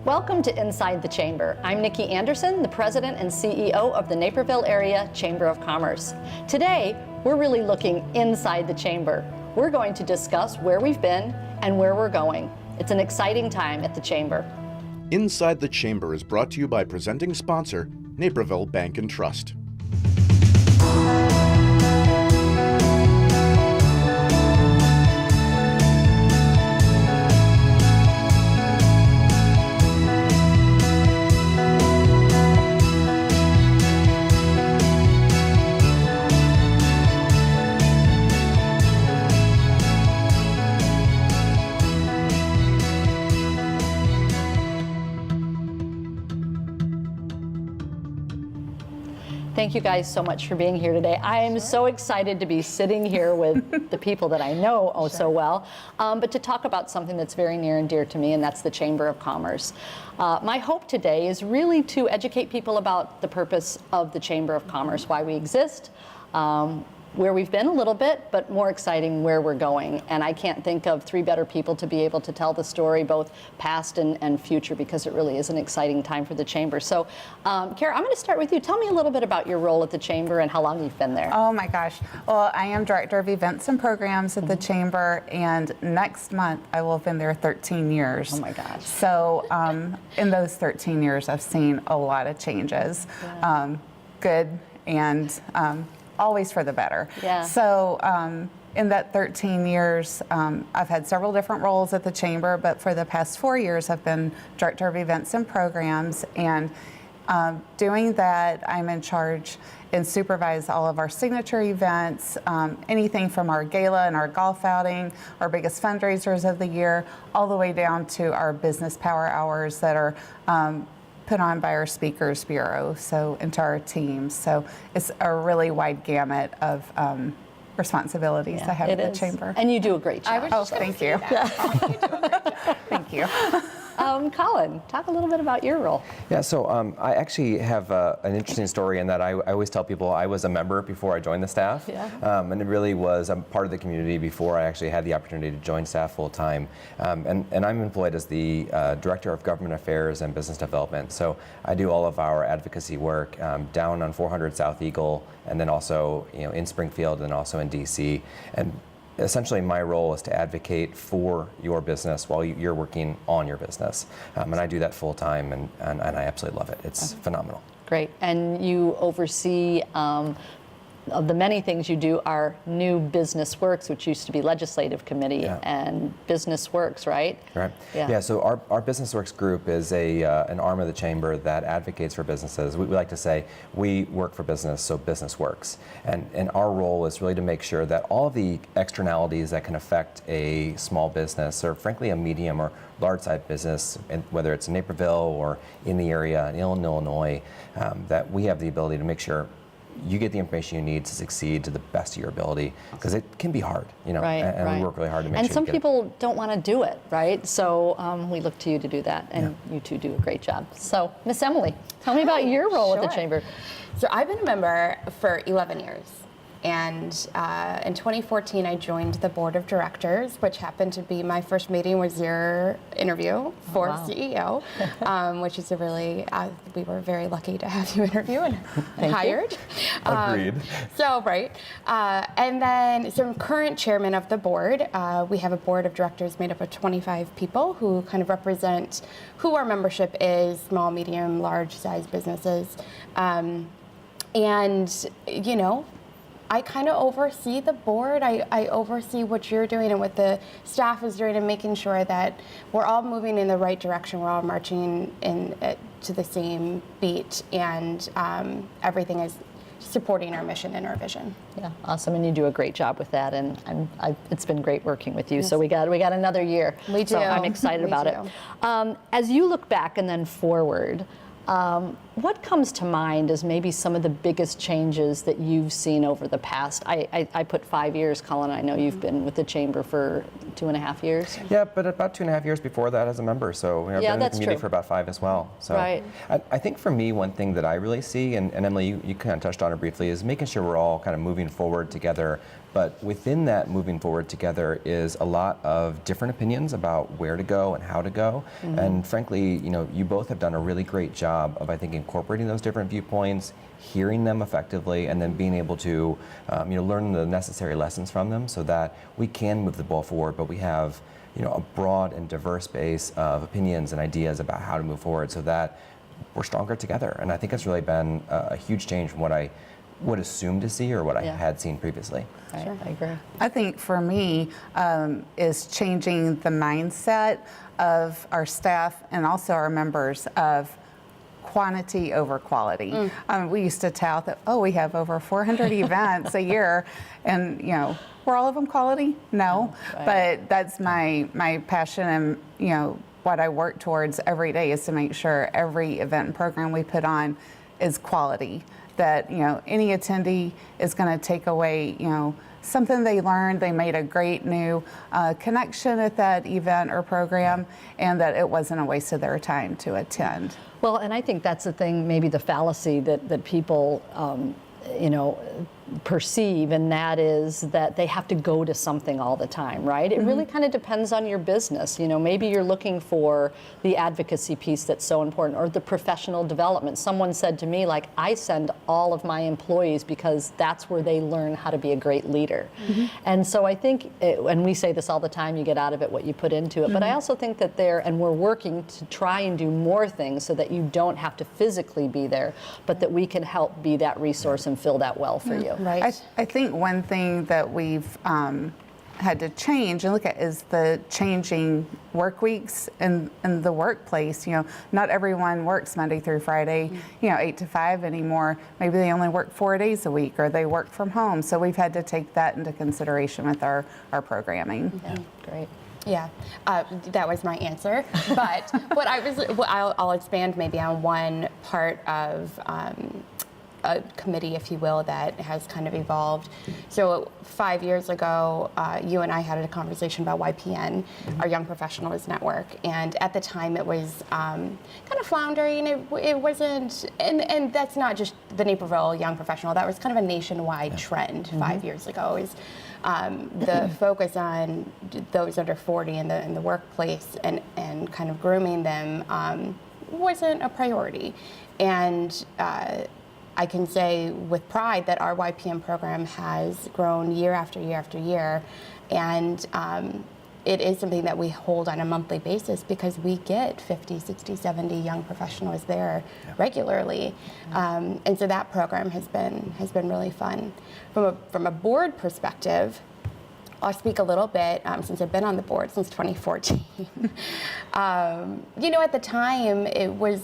Welcome to Inside the Chamber. I'm Nicki Anderson, the President and CEO of the Naperville Area Chamber of Commerce. Today, we're really looking inside the chamber. We're going to discuss where we've been and where we're going. It's an exciting time at the Chamber. Inside the Chamber is brought to you by presenting sponsor, Naperville Bank and Trust. Thank you guys so much for being here today. I am so excited to be sitting here with the people that I know so well, but to talk about something that's very near and dear to me, and that's the Chamber of Commerce. My hope today is really to educate people about the purpose of the Chamber of Commerce, why we exist, where we've been a little bit, but more exciting, where we're going. And I can't think of three better people to be able to tell the story, both past and future, because it really is an exciting time for the Chamber. So, Kara, I'm going to start with you. Tell me a little bit about your role at the Chamber and how long you've been there. Oh my gosh. Well, I am Director of Events and Programs at the Chamber, and next month I will have been there 13 years. Oh my gosh. So in those 13 years, I've seen a lot of changes, good and always for the better. Yeah. So in that 13 years, I've had several different roles at the Chamber, but for the past 4 years, I've been Director of Events and Programs. And doing that, I'm in charge and supervise all of our signature events, anything from our gala and our golf outing, our biggest fundraisers of the year, all the way down to our business power hours that are put on by our Speakers Bureau, so into our teams. So it's a really wide gamut of responsibilities I have at the Chamber. And you do a great job. Thank you. Thank you. Colin, talk a little bit about your role. Yeah, so I actually have an interesting story in that I always tell people I was a member before I joined the staff. Yeah. And it really was, I'm part of the community before I actually had the opportunity to join staff full time. And I'm employed as the Director of Government Affairs and Business Development. So I do all of our advocacy work down on 400 South Eagle, and then also in Springfield and also in DC. And essentially, my role is to advocate for your business while you're working on your business. And I do that full time, and I absolutely love it. It's phenomenal. Great. And you oversee, of the many things you do, are New Business Works, which used to be Legislative Committee, and Business Works, right? Right. Yeah, so our Business Works group is an arm of the Chamber that advocates for businesses. We like to say we work for business, so business works. And our role is really to make sure that all of the externalities that can affect a small business, or frankly a medium or large-sized business, and whether it's in Naperville or in the area in Illinois, that we have the ability to make sure you get the information you need to succeed to the best of your ability, because it can be hard, Right, and we work really hard to make sure. And some people don't want to do it, right? So we look to you to do that, and you two do a great job. So, Miss Emily, tell me about your role at the Chamber. So I've been a member for 11 years. And in 2014, I joined the board of directors, which happened to be my first meeting was your interview for CEO, which is a really, we were very lucky to have you interview and hired. Agreed. And then, so I'm current chairman of the board. We have a board of directors made up of 25 people who kind of represent who our membership is, small, medium, large size businesses. And, I kind of oversee the board. I oversee what you're doing and what the staff is doing, and making sure that we're all moving in the right direction. We're all marching to the same beat, and everything is supporting our mission and our vision. Yeah, awesome, and you do a great job with that, and it's been great working with you. Yes. So we got another year. We do. So I'm excited about it. As you look back and then forward, what comes to mind as maybe some of the biggest changes that you've seen over the past? I put 5 years, Colin. I know you've been with the Chamber for 2.5 years. Yeah, but about 2.5 years before that as a member. So I've been in the community for about 5 as well. So right. I think for me, one thing that I really see, and Emily, you kind of touched on it briefly, is making sure we're all kind of moving forward together But within that moving forward together is a lot of different opinions about where to go and how to go. And frankly, you both have done a really great job of, I think, incorporating those different viewpoints, hearing them effectively, and then being able to learn the necessary lessons from them so that we can move the ball forward, but we have a broad and diverse base of opinions and ideas about how to move forward so that we're stronger together. And I think it's really been a huge change from what I would assume to see or what I had seen previously. Right, I agree. I think for me is changing the mindset of our staff and also our members of quantity over quality. We used to tout that, we have over 400 events a year, and were all of them quality? No, but that's my passion, and what I work towards every day is to make sure every event and program we put on is quality. That any attendee is going to take away something they learned, they made a great new connection at that event or program, and that it wasn't a waste of their time to attend. Well, and I think that's the thing, maybe the fallacy that people perceive, and that is that they have to go to something all the time, right? It really kind of depends on your business. Maybe you're looking for the advocacy piece that's so important, or the professional development. Someone said to me, like, I send all of my employees because that's where they learn how to be a great leader. And so I think, and we say this all the time, you get out of it what you put into it, but I also think that and we're working to try and do more things so that you don't have to physically be there, but that we can help be that resource and fill that well for you. Right. I think one thing that we've had to change and look at is the changing work weeks in the workplace. Not everyone works Monday through Friday, 8 to 5 anymore. Maybe they only work 4 days a week, or they work from home. So we've had to take that into consideration with our programming. Yeah, great. Yeah, that was my answer. But I'll expand maybe on one part of a committee, if you will, that has kind of evolved. So 5 years ago, you and I had a conversation about YPN, our Young Professionals Network, and at the time it was kind of floundering. It wasn't, and that's not just the Naperville Young Professional. That was kind of a nationwide trend 5 years ago. Is the focus on those under 40 in the workplace and kind of grooming them wasn't a priority, and I can say with pride that our YPM program has grown year after year after year, and it is something that we hold on a monthly basis because we get 50, 60, 70 young professionals there regularly, and so that program has been really fun. From a board perspective, I'll speak a little bit since I've been on the board since 2014. At the time it was.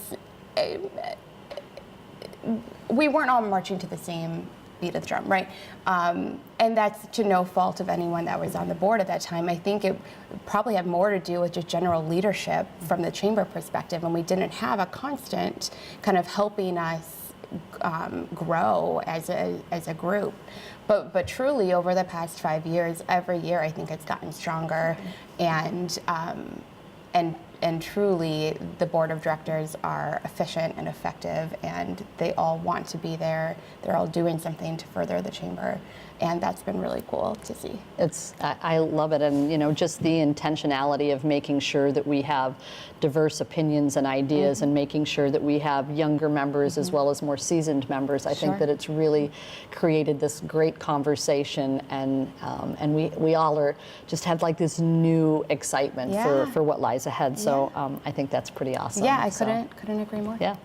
We weren't all marching to the same beat of the drum, right? And that's to no fault of anyone that was on the board at that time. I think it probably had more to do with just general leadership from the chamber perspective, and we didn't have a constant kind of helping us grow as a group. But truly, over the past 5 years, every year I think it's gotten stronger, and truly, the board of directors are efficient and effective, and they all want to be there. They're all doing something to further the chamber, and that's been really cool to see. I love it, and just the intentionality of making sure that we have diverse opinions and ideas, and making sure that we have younger members as well as more seasoned members. I think that it's really created this great conversation, and we all are just have like this new excitement for what lies ahead. So I think that's pretty awesome. Yeah, I couldn't agree more. Yeah.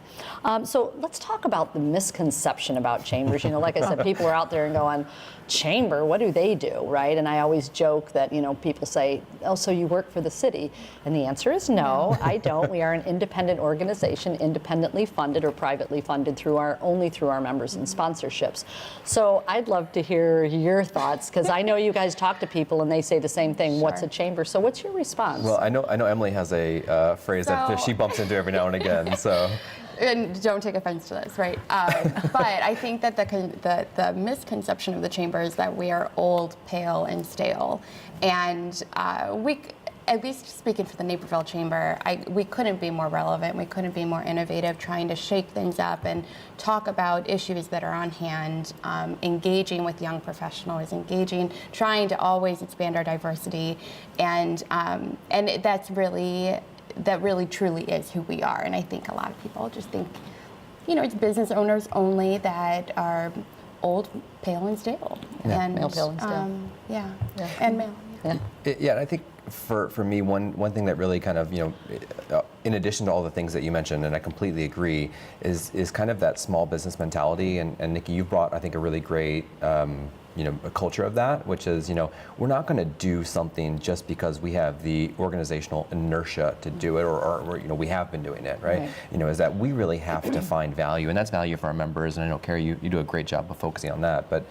So let's talk about the misconception about chambers. Like I said, people are out there and going, chamber, what do they do, right? And I always joke that, people say, oh, so you work for the city? And the answer is no, I don't. We are an independent organization, independently funded or privately funded only through our members and sponsorships. So I'd love to hear your thoughts, because I know you guys talk to people and they say the same thing, what's a chamber? So what's your response? Well, I know Emily has a phrase that she bumps into every now and again, so. And don't take offense to this, right? But I think that the misconception of the chamber is that we are old, pale, and stale. And at least speaking for the Naperville Chamber, we couldn't be more relevant, we couldn't be more innovative, trying to shake things up and talk about issues that are on hand, engaging with young professionals, trying to always expand our diversity, and that really truly is who we are. And I think a lot of people just think, it's business owners only that are old, pale, and stale. Yeah. And, Male, pale, and stale. And male. Yeah. I think for me, one thing that really kind of, in addition to all the things that you mentioned, and I completely agree, is kind of that small business mentality. And Nicki, you brought, I think, a really great a culture of that, which is, we're not going to do something just because we have the organizational inertia to do it, or we have been doing it, right? Is that we really have to find value, and that's value for our members. And I know, Carrie, you do a great job of focusing on that, but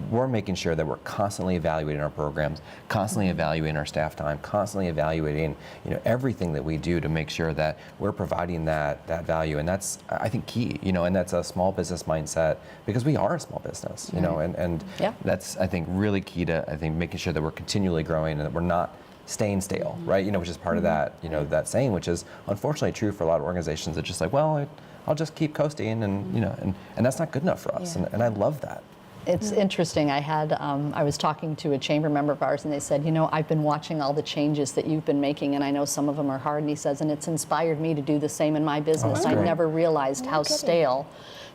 we're making sure that we're constantly evaluating our programs, constantly evaluating our staff time, constantly evaluating everything that we do to make sure that we're providing that value. And that's, I think, key, and that's a small business mindset, because we are a small business, and Yeah. that's, I think, really key to, making sure that we're continually growing and that we're not staying stale, right? Which is part of that, that saying, which is unfortunately true for a lot of organizations. It's just like, well, I'll just keep coasting, and that's not good enough for us. Yeah. And I love that. It's interesting. I was talking to a chamber member of ours, and they said, I've been watching all the changes that you've been making, and I know some of them are hard. And he says, and it's inspired me to do the same in my business. I never realized how stale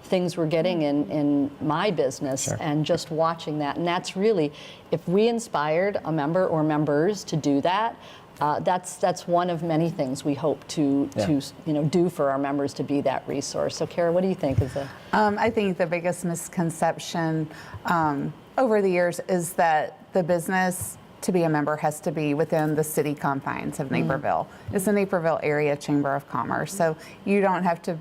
things were getting in my business, Sure. and just watching that. And that's really, if we inspired a member or members to do that, that's one of many things we hope to do for our members, to be that resource. So, Kara, what do you think is the? I think the biggest misconception over the years is that the business to be a member has to be within the city confines of Naperville. It's the Naperville Area Chamber of Commerce, so you don't have to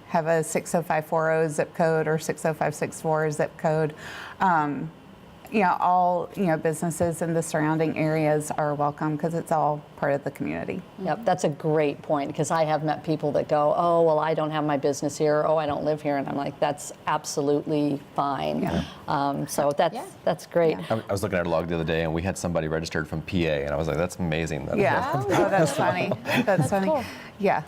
have a 60540 zip code or 60564 zip code. All businesses in the surrounding areas are welcome, because it's all part of the community. Yep, that's a great point, because I have met people that go, oh, well, I don't have my business here, oh, I don't live here, and I'm like, that's absolutely fine. Yeah. So that's great. Yeah. I was looking at our log the other day, and we had somebody registered from PA, and I was like, that's amazing. Yeah, oh, that's funny. That's funny. Cool. Yeah.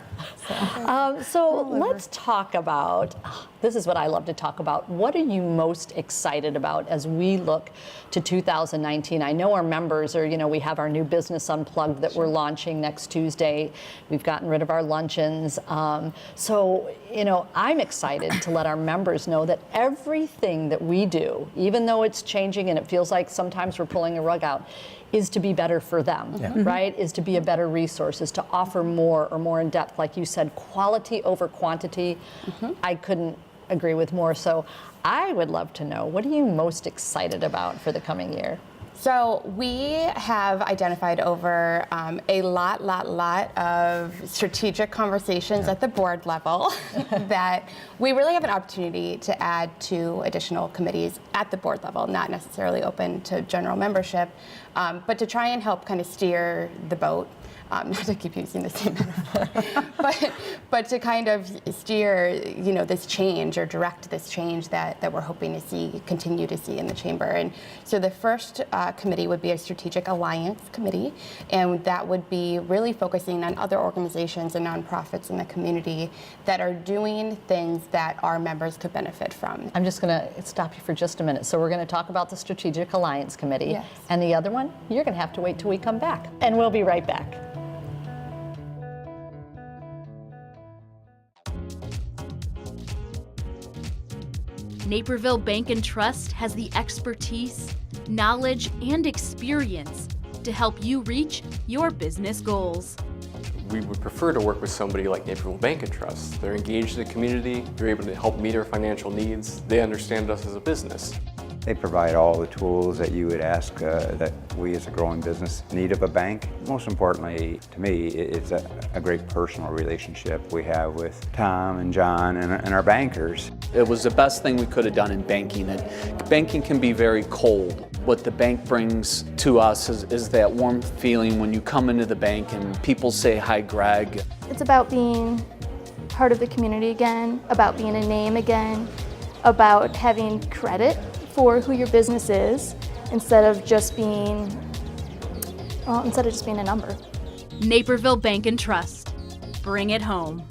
So let's talk about, this is what I love to talk about. What are you most excited about as we look to 2019? I know our members are, we have our new Business Unplugged that we're launching next Tuesday. We've gotten rid of our luncheons. So, I'm excited to let our members know that everything that we do, even though it's changing and it feels like sometimes we're pulling a rug out, is to be better for them, right? Is to be a better resource, is to offer more or more in depth. Like you said, quality over quantity. I couldn't agree with more. So I would love to know, what are you most excited about for the coming year? So we have identified over a lot of strategic conversations at the board level that we really have an opportunity to add to additional committees at the board level, not necessarily open to general membership, but to try and help kind of steer the boat. Not to keep using the same metaphor, but to kind of steer, this change, or direct this change that we're hoping to continue to see in the chamber. And so the first committee would be a strategic alliance committee, and that would be really focusing on other organizations and nonprofits in the community that are doing things that our members could benefit from. I'm just going to stop you for just a minute. So we're going to talk about the Strategic Alliance Committee. Yes. And the other one, you're going to have to wait till we come back. And we'll be right back. Naperville Bank and Trust has the expertise, knowledge, and experience to help you reach your business goals. We would prefer to work with somebody like Naperville Bank and Trust. They're engaged in the community, they're able to help meet our financial needs, they understand us as a business. They provide all the tools that you would ask that we as a growing business need of a bank. Most importantly, to me, it's a great personal relationship we have with Tom and John and our bankers. It was the best thing we could have done in banking. Banking can be very cold. What the bank brings to us is that warm feeling when you come into the bank and people say, "Hi, Greg." It's about being part of the community again, about being a name again, about having credit for who your business is, instead of just being a number. Naperville Bank and Trust. Bring it home.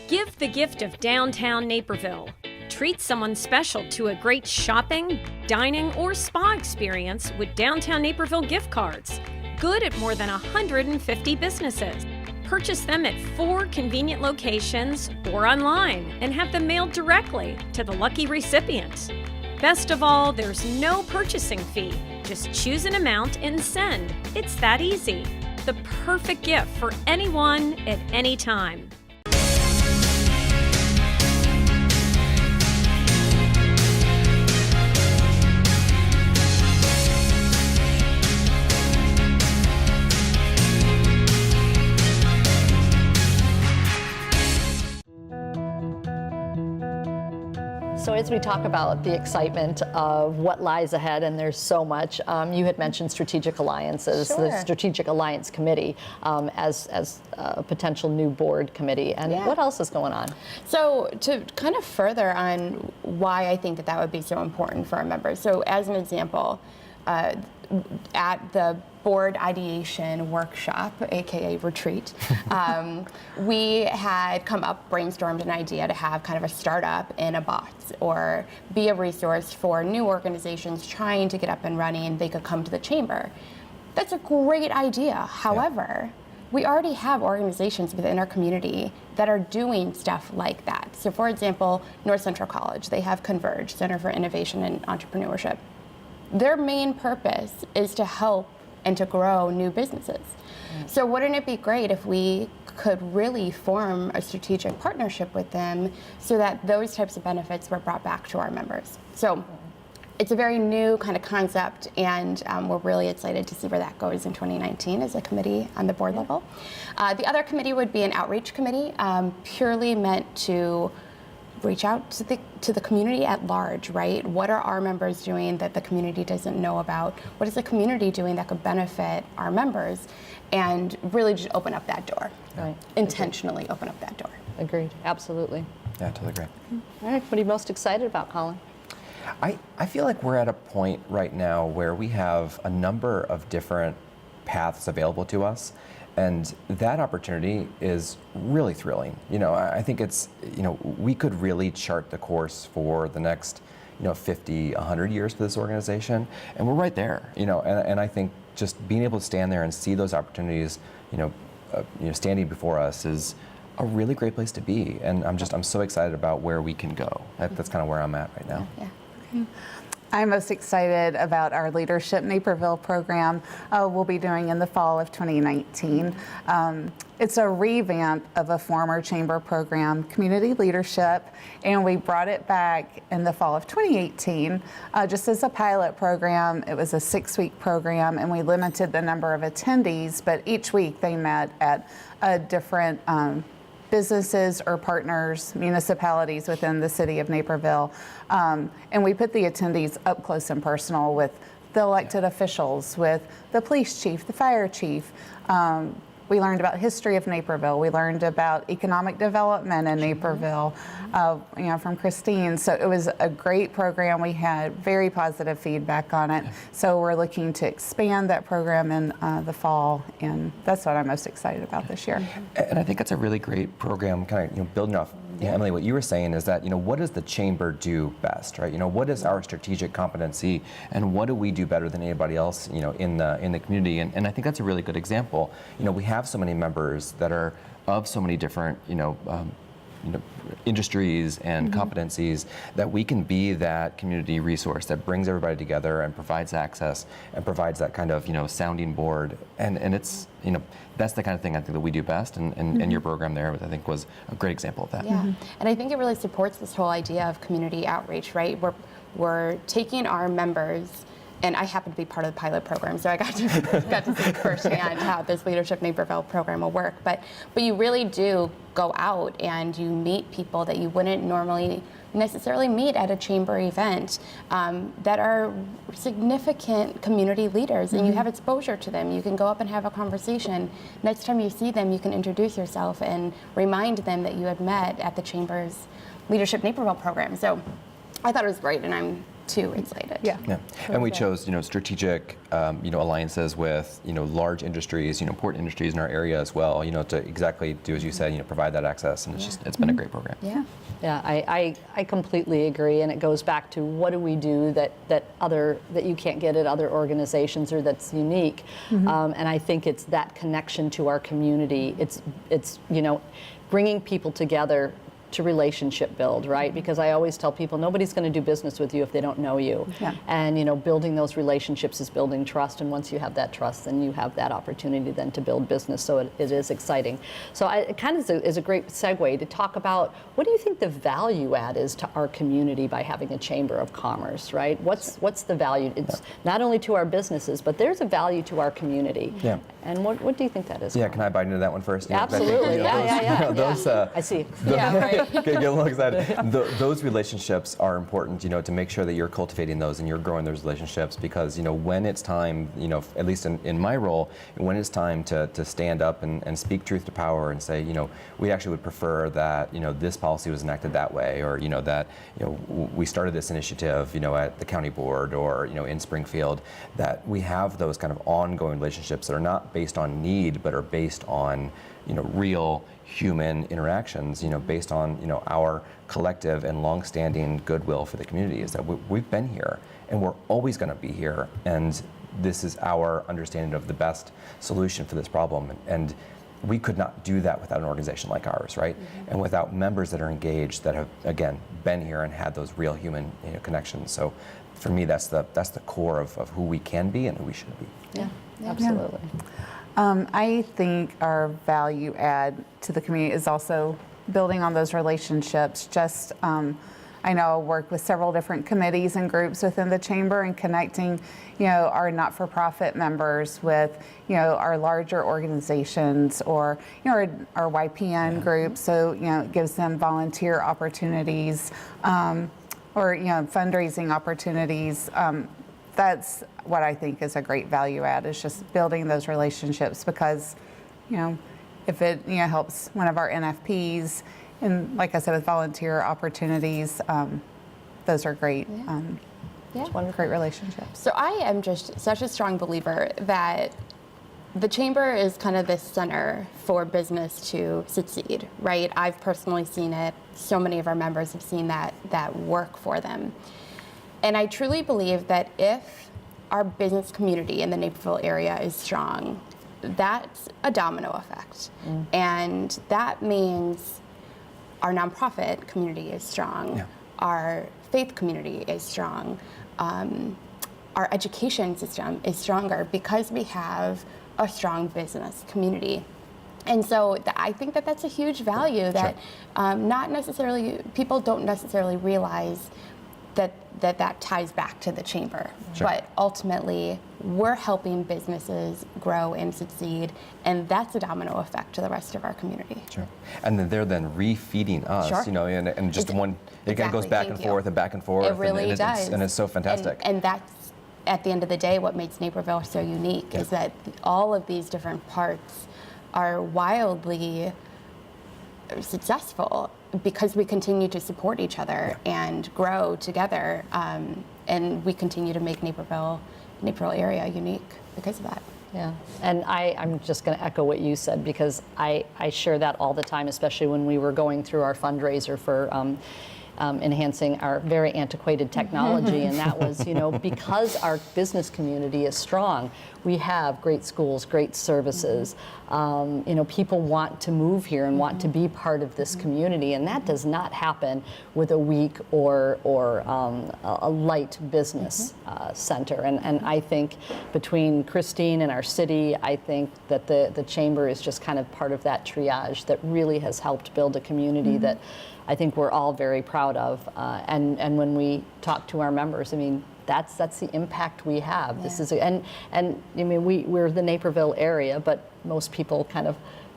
Give the gift of downtown Naperville. Treat someone special to a great shopping, dining, or spa experience with Downtown Naperville gift cards. Good at more than 150 businesses. Purchase them at 4 convenient locations or online and have them mailed directly to the lucky recipient. Best of all, there's no purchasing fee. Just choose an amount and send. It's that easy. The perfect gift for anyone at any time. So as we talk about the excitement of what lies ahead, and there's so much, you had mentioned strategic alliances, Sure. the Strategic Alliance Committee as a potential new board committee. And Yeah. what else is going on? So to kind of further on why I think that would be so important for our members. So as an example, at the board ideation workshop, aka retreat, we had come up, brainstormed an idea to have kind of a startup in a box or be a resource for new organizations trying to get up and running. They could come to the chamber. That's a great idea. However, we already have organizations within our community that are doing stuff like that. So for example, North Central College, they have Converge, Center for Innovation and Entrepreneurship. Their main purpose is to help and to grow new businesses. So wouldn't it be great if we could really form a strategic partnership with them so that those types of benefits were brought back to our members? So it's a very new kind of concept, and we're really excited to see where that goes in 2019 as a committee on the board level. The other committee would be an outreach committee, purely meant to reach out to the community at large, right? What are our members doing that the community doesn't know about? What is the community doing that could benefit our members? And really just open up that door. Right. Intentionally open up that door. Agreed, absolutely. Yeah, totally agree. All right, what are you most excited about, Colin? I feel like we're at a point right now where we have a number of different paths available to us. And that opportunity is really thrilling. You know, I think it's, you know, we could really chart the course for the next, 50, 100 years for this organization. And we're right there, and I think just being able to stand there and see those opportunities, standing before us is a really great place to be. And I'm so excited about where we can go. That's kind of where I'm at right now. Yeah. I'm most excited about our Leadership Naperville program we'll be doing in the fall of 2019. It's a revamp of a former chamber program, Community Leadership, and we brought it back in the fall of 2018 just as a pilot program. It was a 6-week program, and we limited the number of attendees, but each week they met at a different businesses or partners, municipalities within the city of Naperville. And we put the attendees up close and personal with the elected officials, with the police chief, the fire chief. We learned about history of Naperville. We learned about economic development in Naperville, from Christine. So it was a great program. We had very positive feedback on it. So we're looking to expand that program in the fall, and that's what I'm most excited about this year. And I think it's a really great program, kind of building off. Emily, what you were saying is that what does the chamber do best, right? What is our strategic competency, and what do we do better than anybody else, in the community? And I think that's a really good example. We have so many members that are of so many different, industries and competencies that we can be that community resource that brings everybody together and provides access and provides that kind of sounding board, and it's that's the kind of thing I think that we do best, and your program there I think was a great example of that. Yeah, and I think it really supports this whole idea of community outreach, right? We're taking our members. And I happen to be part of the pilot program, so I got to see firsthand how this Leadership Naperville program will work. But you really do go out and you meet people that you wouldn't normally necessarily meet at a chamber event that are significant community leaders, and you have exposure to them. You can go up and have a conversation. Next time you see them, you can introduce yourself and remind them that you had met at the chamber's Leadership Naperville program. So I thought it was great, and I'm two related. Yeah. Yeah, and we chose, strategic, alliances with, large industries, important industries in our area as well, to exactly do as you said, provide that access, and it's been a great program. Yeah. Yeah, I completely agree, and it goes back to what do we do that you can't get at other organizations or that's unique, and I think it's that connection to our community. It's bringing people together to relationship build, right? Because I always tell people nobody's going to do business with you if they don't know you. Yeah. And building those relationships is building trust, and once you have that trust, then you have that opportunity then to build business. So it is exciting. So it kind of is a great segue to talk about what do you think the value add is to our community by having a chamber of commerce, right? What's the value? It's not only to our businesses, but there's a value to our community. Yeah. And what do you think that is? Yeah, Colin? can I bite into that one first? Absolutely. Those, I see. Yeah, right. Get a little excited. Those relationships are important, to make sure that you're cultivating those and you're growing those relationships, because, when it's time, at least in my role, when it's time to stand up and speak truth to power and say, we actually would prefer that, this policy was enacted that way, or, that, we started this initiative, at the county board or, in Springfield, that we have those kind of ongoing relationships that are not based on need, but are based on, real human interactions, based on, our collective and longstanding goodwill for the community, is that we've been here and we're always going to be here. And this is our understanding of the best solution for this problem. And we could not do that without an organization like ours, right? And without members that are engaged, that have, again, been here and had those real human connections. So for me, that's the core of who we can be and who we should be. Yeah, absolutely. I think our value add to the community is also building on those relationships. I know I work with several different committees and groups within the chamber, and connecting, our not-for-profit members with, our larger organizations, or, our YPN group. So, it gives them volunteer opportunities, or, fundraising opportunities. That's what I think is a great value add, is just building those relationships, because, if it helps one of our NFPs, and like I said, with volunteer opportunities, those are great. Great relationships. So I am just such a strong believer that the chamber is kind of the center for business to succeed, right? I've personally seen it. So many of our members have seen that work for them. And I truly believe that if our business community in the Naperville area is strong, that's a domino effect. And that means our nonprofit community is strong, our faith community is strong, our education system is stronger because we have a strong business community. And so I think that that's a huge value that not necessarily, people don't necessarily realize that ties back to the chamber. But ultimately, we're helping businesses grow and succeed, and that's a domino effect to the rest of our community. And then they're then refeeding us, and just it kind of goes back and forth and back and forth. It really does. And it's so fantastic. And that's, at the end of the day, what makes Naperville so unique is that all of these different parts are wildly successful because we continue to support each other and grow together, and we continue to make Naperville area unique because of that. Yeah, and I'm just going to echo what you said, because I share that all the time, especially when we were going through our fundraiser for enhancing our very antiquated technology, and that was, because our business community is strong, we have great schools, great services. People want to move here and want to be part of this community, and that does not happen with a weak or a light business center. And I think between Christine and our city, I think that the chamber is just kind of part of that triage that really has helped build a community that I think we're all very proud of. And when we talk to our members, I mean, that's the impact we have. This is and I mean, we're the Naperville area, but most people kind of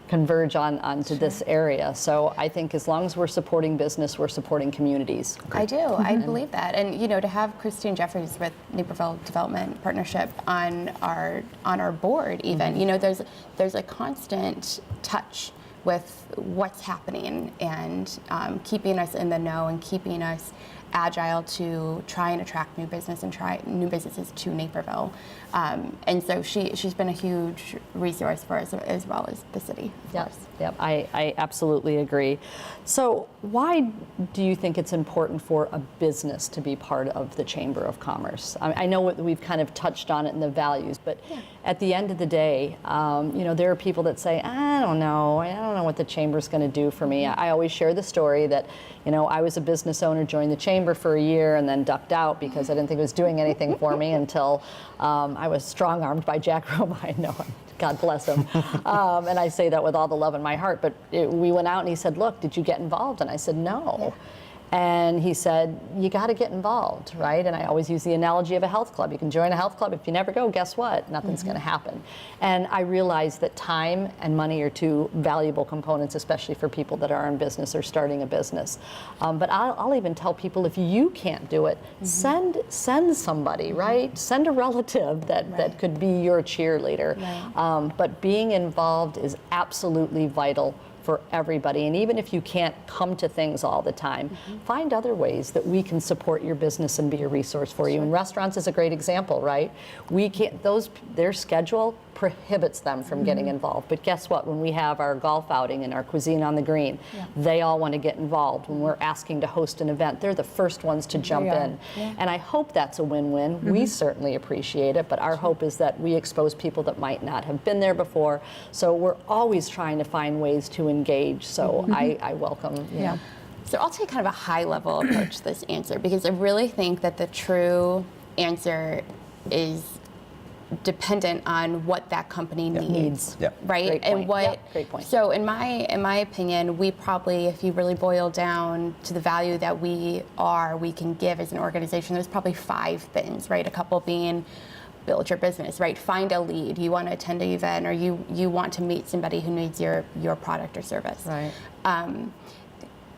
converge onto this area. So I think as long as we're supporting business, we're supporting communies. I do. I believe that. And to have Christine Jeffries with Naperville Development Partnership on our board, even there's a constant touch with what's happening and keeping us in the know and keeping us agile to try and attract new business and try new businesses to Naperville. And so she's been a huge resource for us as well as the city. Yep, I absolutely agree. So why do you think it's important for a business to be part of the Chamber of Commerce? I know we've kind of touched on it in the values, but at the end of the day, there are people that say, I don't know what the Chamber's going to do for me. I always share the story that, I was a business owner, joined the Chamber for a year and then ducked out because I didn't think it was doing anything for me until I was strong-armed by Jack Roma. I know, God bless him. And I say that with all the love in my heart. But we went out and he said, look, did you get involved? And I said, no. And he said, you got to get involved, right? And I always use the analogy of a health club. You can join a health club. If you never go, guess what? Nothing's going to happen. And I realized that time and money are two valuable components, especially for people that are in business or starting a business. But I'll even tell people, if you can't do it, send somebody, right? Send a relative that could be your cheerleader. But being involved is absolutely vital for everybody. And even if you can't come to things all the time, find other ways that we can support your business and be a resource for you. And restaurants is a great example, right? We can't, their schedule prohibits them from getting involved. But guess what? When we have our golf outing and our cuisine on the green, they all want to get involved. When we're asking to host an event, they're the first ones to jump in. And I hope that's a win-win. We certainly appreciate it, but our hope is that we expose people that might not have been there before. So we're always trying to find ways to engage. So I welcome, So I'll take kind of a high-level approach to this answer, because I really think that the true answer is dependent on what that company needs, right? Great and point. Great point. So in my opinion, we probably, if you really boil down to the value that we can give as an organization, there's probably 5 things, right? A couple being build your business, right? Find a lead. You want to attend an event, or you want to meet somebody who needs your product or service. Right.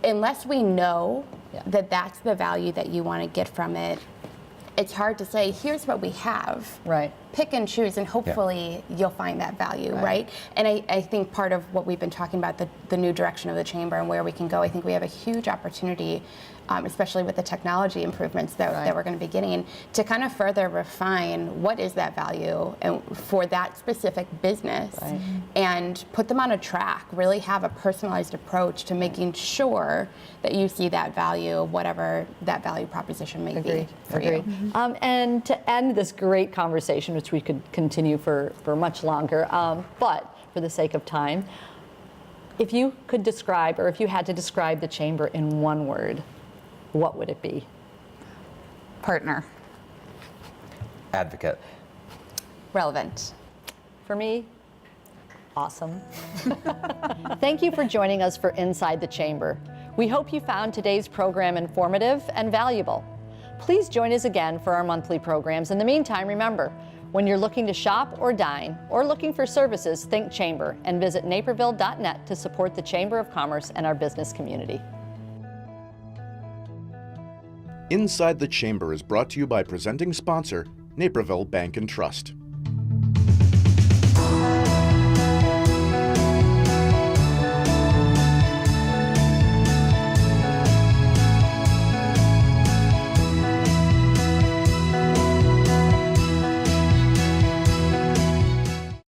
Unless we know that that's the value that you want to get from it, it's hard to say, here's what we have. Right. Pick and choose, and hopefully you'll find that value, right? And I think part of what we've been talking about, the new direction of the Chamber and where we can go, I think we have a huge opportunity, especially with the technology improvements that we're going to be getting, to kind of further refine what is that value and for that specific business, and put them on a track, really have a personalized approach to making sure that you see that value, whatever that value proposition may be for you. And to end this great conversation, which we could continue for much longer, but for the sake of time, if you could describe, or if you had to describe the Chamber in one word, what would it be? Partner. Advocate. Relevant. For me, awesome. Thank you for joining us for Inside the Chamber. We hope you found today's program informative and valuable. Please join us again for our monthly programs. In the meantime, remember, when you're looking to shop or dine, or looking for services, think Chamber, and visit naperville.net to support the Chamber of Commerce and our business community. Inside the Chamber is brought to you by presenting sponsor, Naperville Bank and Trust.